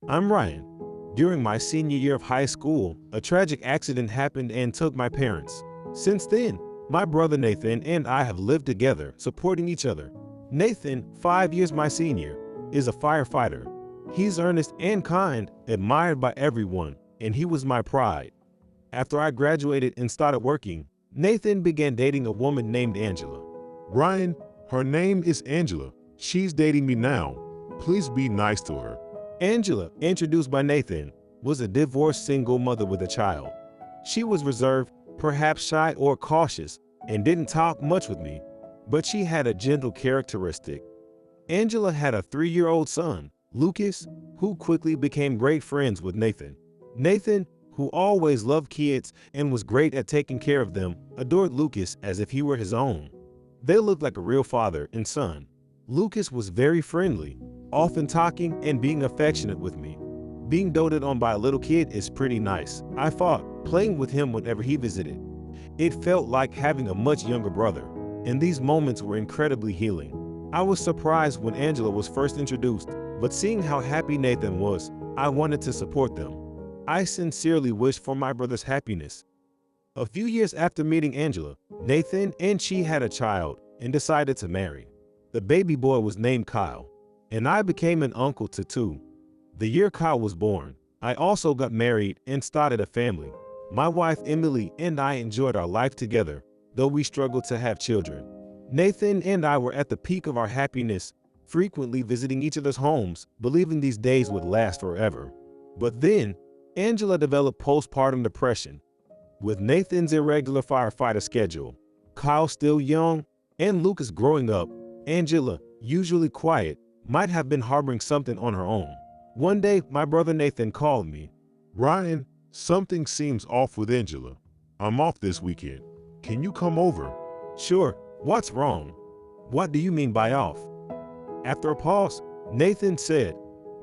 I'm Ryan. During my senior year of high school, a tragic accident happened and took my parents. Since then, my brother Nathan and I have lived together, supporting each other. Nathan, 5 years my senior, is a firefighter. He's earnest and kind, admired by everyone, and he was my pride. After I graduated and started working, Nathan began dating a woman named Angela. Ryan, her name is Angela. She's dating me now. Please be nice to her. Angela, introduced by Nathan, was a divorced single mother with a child. She was reserved, perhaps shy or cautious, and didn't talk much with me, but she had a gentle characteristic. Angela had a 3-year-old son, Lucas, who quickly became great friends with Nathan. Nathan, who always loved kids and was great at taking care of them, adored Lucas as if he were his own. They looked like a real father and son. Lucas was very friendly, often talking and being affectionate with me. Being doted on by a little kid is pretty nice, I thought, playing with him whenever he visited. It felt like having a much younger brother, and these moments were incredibly healing. I was surprised when Angela was first introduced, but seeing how happy Nathan was, I wanted to support them. I sincerely wished for my brother's happiness. A few years after meeting Angela, Nathan and she had a child and decided to marry. The baby boy was named Kyle, and I became an uncle to two. The year Kyle was born, I also got married and started a family. My wife Emily and I enjoyed our life together, though we struggled to have children. Nathan and I were at the peak of our happiness, frequently visiting each other's homes, believing these days would last forever. But then, Angela developed postpartum depression. With Nathan's irregular firefighter schedule, Kyle still young, and Lucas growing up, Angela, usually quiet, might have been harboring something on her own. One day, my brother Nathan called me. Ryan, something seems off with Angela. I'm off this weekend. Can you come over? Sure, what's wrong? What do you mean by off? After a pause, Nathan said,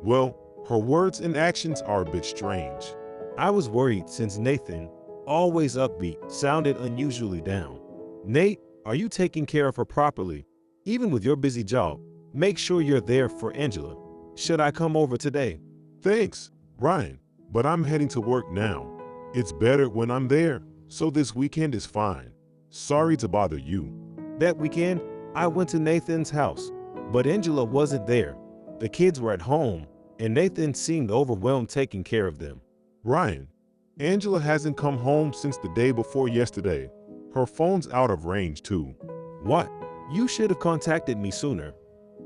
Well, her words and actions are a bit strange. I was worried since Nathan, always upbeat, sounded unusually down. Nate, are you taking care of her properly? Even with your busy job, make sure you're there for Angela. Should I come over today? Thanks, Ryan, but I'm heading to work now. It's better when I'm there, so this weekend is fine. Sorry to bother you. That weekend, I went to Nathan's house, but Angela wasn't there. The kids were at home, and Nathan seemed overwhelmed taking care of them. Ryan, Angela hasn't come home since the day before yesterday. Her phone's out of range too. What? You should have contacted me sooner.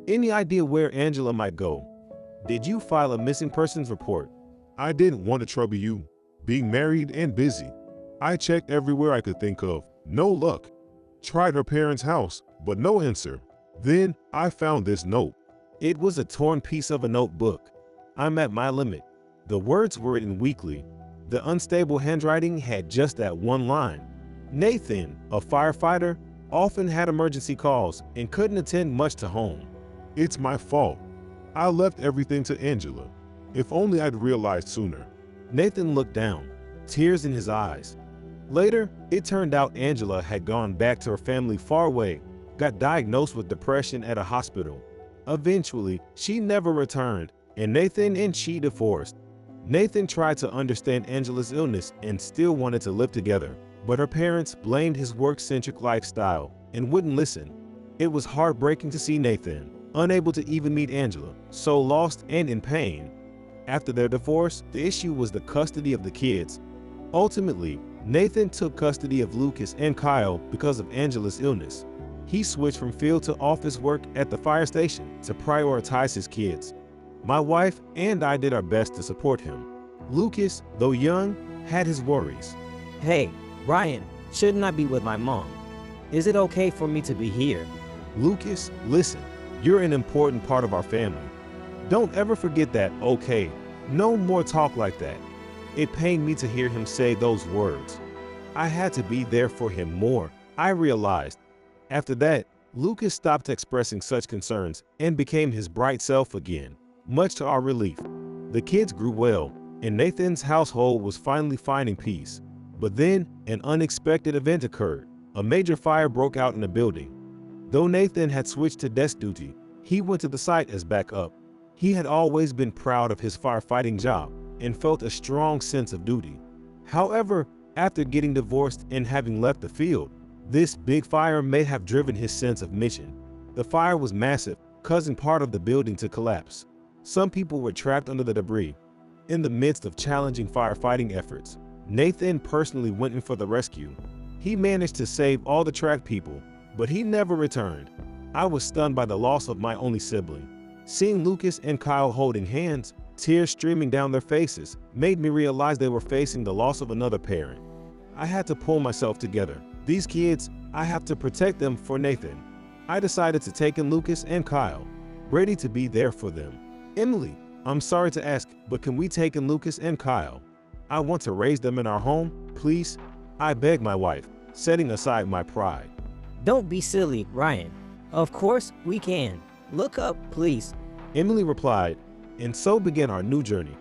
Any idea where Angela might go? Did you file a missing persons report? I didn't want to trouble you, being married and busy. I checked everywhere I could think of, no luck. Tried her parents' house, but no answer. Then I found this note. It was a torn piece of a notebook. I'm at my limit. The words were written weakly. The unstable handwriting had just that one line. Nathan, a firefighter, often had emergency calls and couldn't attend much to home. It's my fault. I left everything to Angela. If only I'd realized sooner. Nathan looked down, tears in his eyes. Later, it turned out Angela had gone back to her family far away, got diagnosed with depression at a hospital. Eventually, she never returned, and Nathan and she divorced. Nathan tried to understand Angela's illness and still wanted to live together, but her parents blamed his work-centric lifestyle and wouldn't listen. It was heartbreaking to see Nathan, unable to even meet Angela, so lost and in pain. After their divorce, the issue was the custody of the kids. Ultimately, Nathan took custody of Lucas and Kyle because of Angela's illness. He switched from field to office work at the fire station to prioritize his kids. My wife and I did our best to support him. Lucas, though young, had his worries. Hey, Ryan, shouldn't I be with my mom? Is it okay for me to be here? Lucas, listen, you're an important part of our family. Don't ever forget that, okay? No more talk like that. It pained me to hear him say those words. I had to be there for him more, I realized. After that, Lucas stopped expressing such concerns and became his bright self again, much to our relief. The kids grew well, and Nathan's household was finally finding peace. But then, an unexpected event occurred. A major fire broke out in the building. Though Nathan had switched to desk duty, he went to the site as backup. He had always been proud of his firefighting job and felt a strong sense of duty. However, after getting divorced and having left the field, this big fire may have driven his sense of mission. The fire was massive, causing part of the building to collapse. Some people were trapped under the debris. In the midst of challenging firefighting efforts, Nathan personally went in for the rescue. He managed to save all the trapped people, but he never returned. I was stunned by the loss of my only sibling. Seeing Lucas and Kyle holding hands, tears streaming down their faces, made me realize they were facing the loss of another parent. I had to pull myself together. These kids, I have to protect them for Nathan. I decided to take in Lucas and Kyle, ready to be there for them. Emily, I'm sorry to ask, but can we take in Lucas and Kyle? I want to raise them in our home, please. I begged my wife, setting aside my pride. Don't be silly, Ryan. Of course we can. Look up, please. Emily replied, and so began our new journey.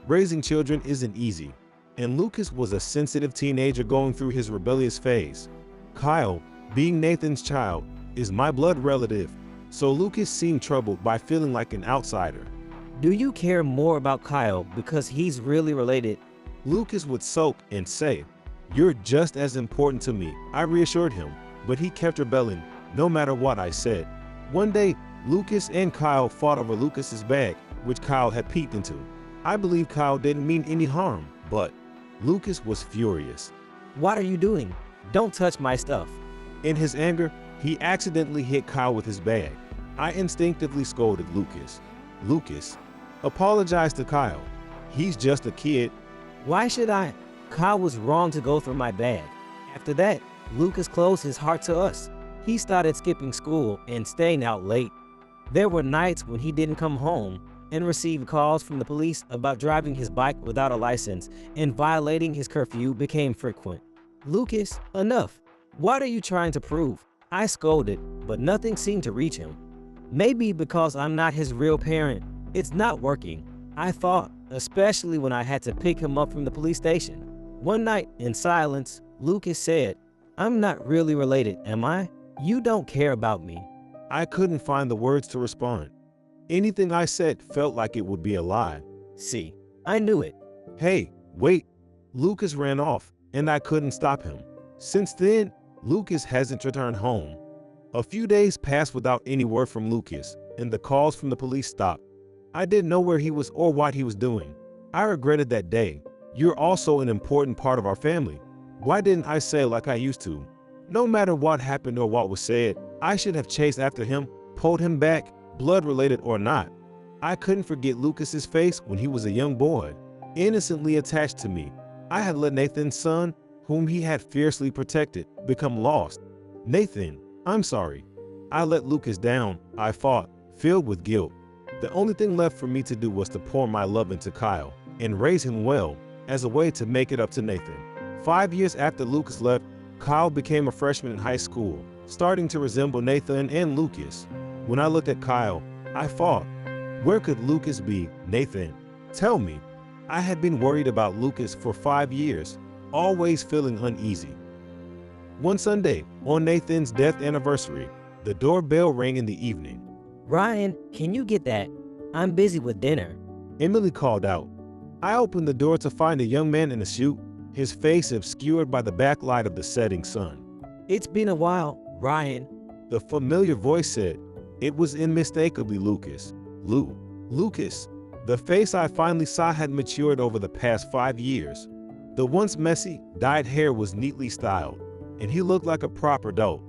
Raising children isn't easy, and Lucas was a sensitive teenager going through his rebellious phase. Kyle, being Nathan's child, is my blood relative, so Lucas seemed troubled by feeling like an outsider. Do you care more about Kyle because he's really related? Lucas would sulk and say, "You're just as important to me," I reassured him, but he kept rebelling, no matter what I said. One day, Lucas and Kyle fought over Lucas's bag, which Kyle had peeked into. I believe Kyle didn't mean any harm, but Lucas was furious. What are you doing? Don't touch my stuff. In his anger, he accidentally hit Kyle with his bag. I instinctively scolded Lucas. Lucas apologized to Kyle. He's just a kid. Why should I? Kyle was wrong to go through my bag. After that, Lucas closed his heart to us. He started skipping school and staying out late. There were nights when he didn't come home and received calls from the police about driving his bike without a license, and violating his curfew became frequent. Lucas, enough. What are you trying to prove? I scolded, but nothing seemed to reach him. Maybe because I'm not his real parent, it's not working, I thought, especially when I had to pick him up from the police station. One night, in silence, Lucas said, "I'm not really related, am I? You don't care about me." I couldn't find the words to respond. Anything I said felt like it would be a lie. See, I knew it. Hey, wait. Lucas ran off, and I couldn't stop him. Since then, Lucas hasn't returned home. A few days passed without any word from Lucas, and the calls from the police stopped. I didn't know where he was or what he was doing. I regretted that day. You're also an important part of our family. Why didn't I say like I used to? No matter what happened or what was said, I should have chased after him, pulled him back, blood related or not. I couldn't forget Lucas's face when he was a young boy, innocently attached to me. I had let Nathan's son, whom he had fiercely protected, become lost. Nathan, I'm sorry. I let Lucas down, I fought, filled with guilt. The only thing left for me to do was to pour my love into Kyle and raise him well, as a way to make it up to Nathan. 5 years after Lucas left, Kyle became a freshman in high school, starting to resemble Nathan and Lucas. When I looked at Kyle, I thought, where could Lucas be, Nathan? Tell me. I had been worried about Lucas for 5 years, always feeling uneasy. One Sunday, on Nathan's death anniversary, the doorbell rang in the evening. Ryan, can you get that? I'm busy with dinner. Emily called out. I opened the door to find a young man in a suit, his face obscured by the backlight of the setting sun. It's been a while, Ryan. The familiar voice said. It was unmistakably Lucas. Lucas. The face I finally saw had matured over the past 5 years. The once messy, dyed hair was neatly styled, and he looked like a proper adult.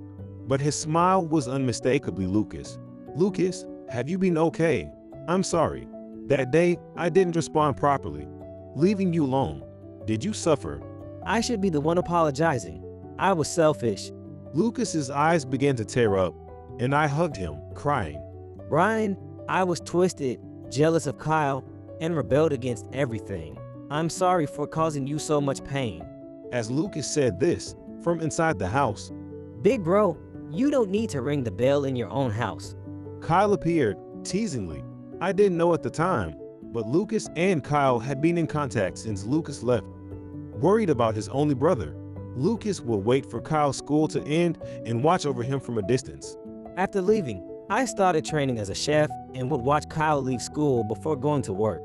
But his smile was unmistakably Lucas. Lucas, have you been okay? I'm sorry. That day, I didn't respond properly, leaving you alone. Did you suffer? I should be the one apologizing. I was selfish. Lucas's eyes began to tear up, and I hugged him, crying. Ryan, I was twisted, jealous of Kyle, and rebelled against everything. I'm sorry for causing you so much pain. As Lucas said this, from inside the house, Big bro, you don't need to ring the bell in your own house. Kyle appeared, teasingly. I didn't know at the time, but Lucas and Kyle had been in contact since Lucas left. Worried about his only brother, Lucas would wait for Kyle's school to end and watch over him from a distance. After leaving, I started training as a chef and would watch Kyle leave school before going to work.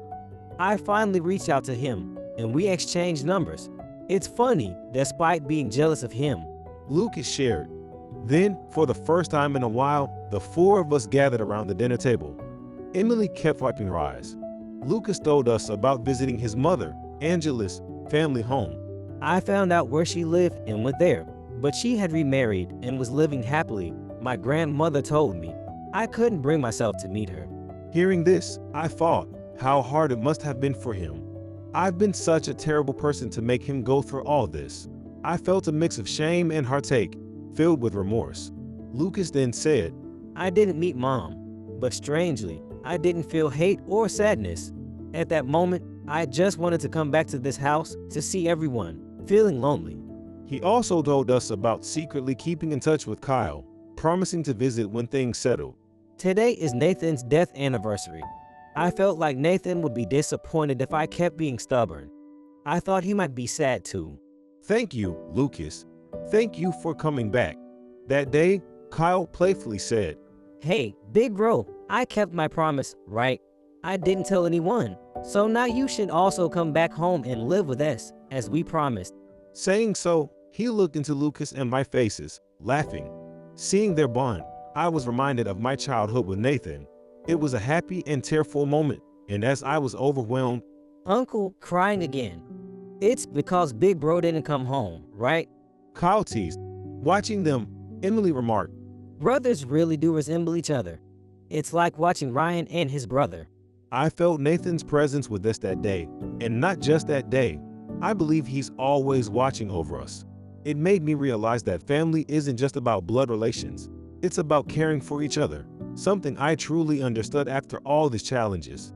I finally reached out to him, and we exchanged numbers. It's funny, despite being jealous of him. Lucas shared. Then, for the first time in a while, the four of us gathered around the dinner table. Emily kept wiping her eyes. Lucas told us about visiting his mother, Angela's, family home. I found out where she lived and went there, but she had remarried and was living happily, my grandmother told me. I couldn't bring myself to meet her. Hearing this, I thought how hard it must have been for him. I've been such a terrible person to make him go through all this. I felt a mix of shame and heartache, filled with remorse. Lucas then said, I didn't meet Mom, but strangely, I didn't feel hate or sadness. At that moment, I just wanted to come back to this house to see everyone, feeling lonely. He also told us about secretly keeping in touch with Kyle, promising to visit when things settled. Today is Nathan's death anniversary. I felt like Nathan would be disappointed if I kept being stubborn. I thought he might be sad too. Thank you, Lucas. Thank you for coming back. That day, Kyle playfully said, Hey, big bro, I kept my promise, right? I didn't tell anyone. So now you should also come back home and live with us, as we promised. Saying so, he looked into Lucas and my faces, laughing. Seeing their bond, I was reminded of my childhood with Nathan. It was a happy and tearful moment, and as I was overwhelmed, Uncle crying again. It's because big bro didn't come home, right? Kyle teased. Watching them, Emily remarked, Brothers really do resemble each other. It's like watching Ryan and his brother. I felt Nathan's presence with us that day, and not just that day. I believe he's always watching over us. It made me realize that family isn't just about blood relations. It's about caring for each other, something I truly understood after all these challenges.